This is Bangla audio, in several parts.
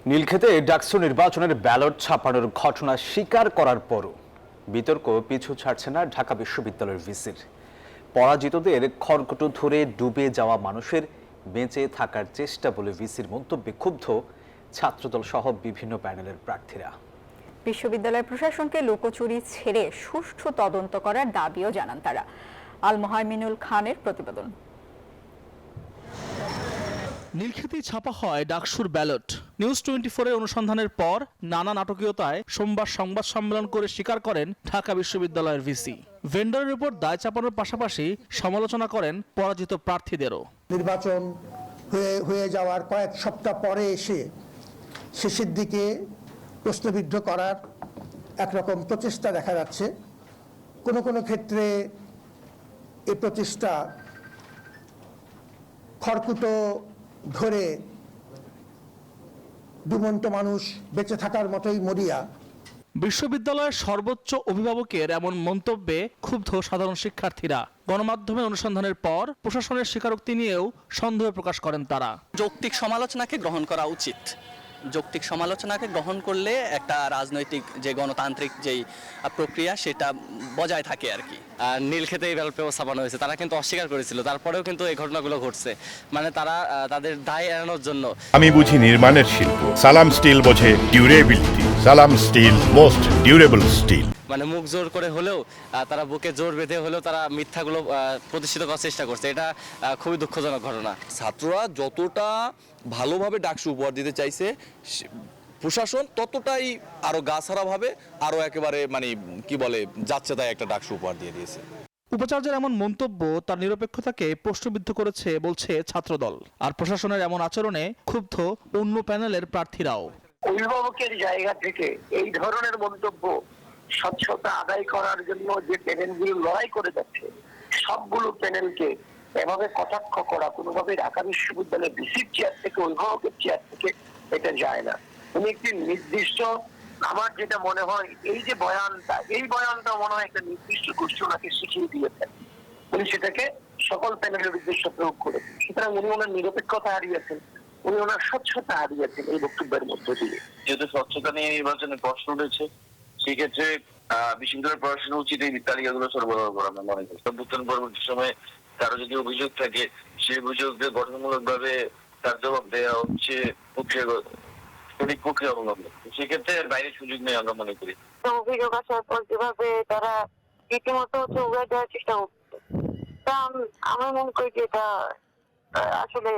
নীলক্ষেতে ডাকসু নির্বাচনের ব্যালট ছাপানোর ঘটনা স্বীকার করার পরও বিতর্ক পিছু ছাড়ছে না ঢাকা বিশ্ববিদ্যালয়ের ভিসির। পরাজিতদের খড়কুটো ধরে ডুবে যাওয়া মানুষের বেঁচে থাকার চেষ্টা বলে ভিসির মন্তব্যে ক্ষুব্ধ ছাত্রদল সহ বিভিন্ন প্যানেলের প্রার্থীরা। বিশ্ববিদ্যালয় প্রশাসনকে লুকোচুরি ছেড়ে সুষ্ঠু তদন্ত করার দাবিও জানান তারা। আল মোহাইমিনুল খানের প্রতিবেদন। নীলক্ষেতেই ছাপা হয় ডাকসুর ব্যালট। নিউজ 24 এর অনুসন্ধানের পর নানা নাটকীয়তায় সোমবার সংবাদ সম্মেলন করে স্বীকার করেন ঢাকা বিশ্ববিদ্যালয়ের ভিসি। ভেন্ডারের উপর দায় চাপানোর পাশাপাশি সমালোচনা করেন পরাজিত প্রার্থীদেরও। নির্বাচন হয়ে যাওয়ার কয়েক সপ্তাহ পরে এসে শেষের দিকে প্রশ্নবিদ্ধ করার একরকম প্রচেষ্টা দেখা যাচ্ছে। কোনো কোনো ক্ষেত্রে এই প্রচেষ্টা খড়কুটো ধরে ডুবন্ত মানুষ বেঁচে থাকার মতোই মরিয়া। বিশ্ববিদ্যালয়ের সর্বোচ্চ অভিভাবকের এমন মন্তব্যে ক্ষুব্ধ সাধারণ শিক্ষার্থীরা। গণমাধ্যমে অনুসন্ধানের পর প্রশাসনের স্বীকারোক্তি নিয়েও সন্দেহ প্রকাশ করেন তারা। যৌক্তিক সমালোচনাকে গ্রহণ করা উচিত। যৌক্তিক সমালোচনাকে গ্রহণ করলে একটা রাজনৈতিক যে গণতান্ত্রিক যেই প্রক্রিয়া সেটা বজায় থাকে আর কি। নীলক্ষেতে এই ব্যালট পেপার ছাপানো হয়েছে, তারা কিন্তু অস্বীকার করেছিল, তারপরেও কিন্তু এই ঘটনাগুলো ঘটছে। মানে তারা তাদের দায় এড়ানোর জন্য। আমি বুঝি নির্মাণের শিল্প, সালাম স্টিল বোঝে ডিউরেবিলিটি। সালাম স্টিল, মোস্ট ডিউরেবল স্টিল। মানে মুখ জোর করে হলেও তারা বুকে জোর বেঁধে হলেও তারা মিথ্যাগুলো প্রতিষ্ঠিত করার চেষ্টা করছে। এটা খুবই দুঃখজনক ঘটনা। ছাত্ররা যতটা ভালোভাবে ডাকসু উপহার দিতে চাইছে, প্রশাসন ততটাই আরো গাছাড়া ভাবে আরো একেবারে মানে কি বলে যাচ্ছে তাই একটা ডাকসু উপহার দিয়ে দিয়েছে। উপাচার্যের এমন মন্তব্য তার নিরপেক্ষতাকে প্রশ্নবিদ্ধ করেছে বলছে ছাত্রদল। আর প্রশাসনের এমন আচরণে ক্ষুব্ধ অন্য প্যানেলের প্রার্থীরাও। অভিভাবকের জায়গা থেকে এই ধরনের মন্তব্য স্বচ্ছতা আদায় করার জন্য যে প্যানেলগুলো লড়াই করে যাচ্ছে, সবগুলো প্যানেলকে এভাবে কটাক্ষ করা কোনোভাবে ঢাকা বিশ্ববিদ্যালয়ের ভিসির চেয়ার থেকে অভিভাবকের চেয়ার থেকে এটা যায় না। উনি একটি নির্দিষ্ট, আমার যেটা মনে হয় এই যে বয়ানটা মনে হয় একটা নির্দিষ্ট গোষ্ঠী ওনাকে শিখিয়ে দিয়েছেন। উনি সেটাকে সকল প্যানেলের উদ্দেশ্যে প্রয়োগ করেছেন। সুতরাং উনি ওনার নিরপেক্ষতা হারিয়েছেন, উনি ওনার স্বচ্ছতা হারিয়েছেন এই বক্তব্যের মধ্য দিয়ে। যেহেতু স্বচ্ছতা নিয়ে নির্বাচনের প্রশ্ন রয়েছে, সেক্ষেত্রে বিশ্ববিদ্যালয় প্রশাসনের উচিত এই তালিকাগুলো সরবরাহ করা। আমি মনে করি অভ্যুত্থান পরবর্তী সময়ে কারো যদি অভিযোগ থাকে, সেই অভিযোগকে গঠনমূলক ভাবে তার জবাব দেওয়া হচ্ছে সঠিক প্রক্রিয়া অবলম্বন। সেক্ষেত্রে বাইরে সুযোগ নেই আমরা মনে করি। অভিযোগ আসার পর যেভাবে তারা রীতিমতো উড়াই দেওয়ার চেষ্টা করছে, তা আমি মনে করি যে এটা আসলে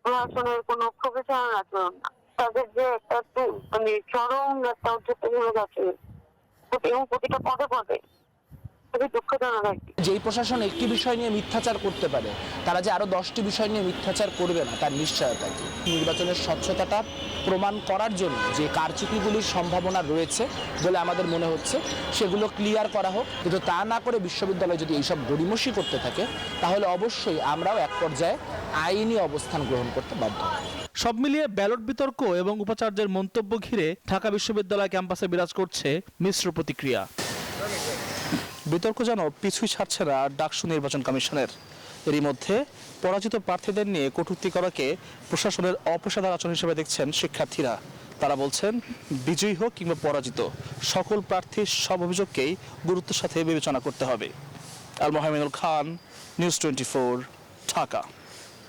প্রশাসনের কোনো প্রফেশনাল আচরণ না। তাদের যে একটা মানে চরম একটা উদ্যোগমূলক আচরণ এবং প্রতিটা পদে পদে খুবই দুঃখজনক আর কি। যেই প্রশাসন একটি বিষয় নিয়ে মিথ্যাচার করতে পারে, তারা যে আরো 10টি বিষয় নিয়ে মিথ্যাচার করবে না তার নিশ্চয়তা কি? নির্বাচনের স্বচ্ছতাটা প্রমাণ করার জন্য যে কারচুপিগুলির সম্ভাবনা রয়েছে বলে আমাদের মনে হচ্ছে, সেগুলো ক্লিয়ার করা হোক। কিন্তু তা না করে বিশ্ববিদ্যালয় যদি এইসব গড়িমসি করতে থাকে, তাহলে অবশ্যই আমরাও এক পর্যায়ে আইনি অবস্থান গ্রহণ করতে বাধ্য হব। সব মিলিয়ে ব্যালট বিতর্ক এবং উপাচার্যের মন্তব্য ঘিরে ঢাকা বিশ্ববিদ্যালয় ক্যাম্পাসে বিরাজ করছে মিশ্র প্রতিক্রিয়া। বিতর্ক যেন পিছুই ছাড়ছে না ডাকসু নির্বাচন কমিশনের। এরই মধ্যে পরাজিত প্রার্থীদের নিয়ে কটূক্তি করাকে প্রশাসনের অপেশাদার আচরণ হিসেবে দেখছেন শিক্ষার্থীরা। তারা বলছেন, বিজয়ী হোক কিংবা পরাজিত, সকল প্রার্থীর সব অভিযোগকেই গুরুত্বের সাথে বিবেচনা করতে হবে। আল মোহাইমিনুল খান, নিউজ 24, ঢাকা।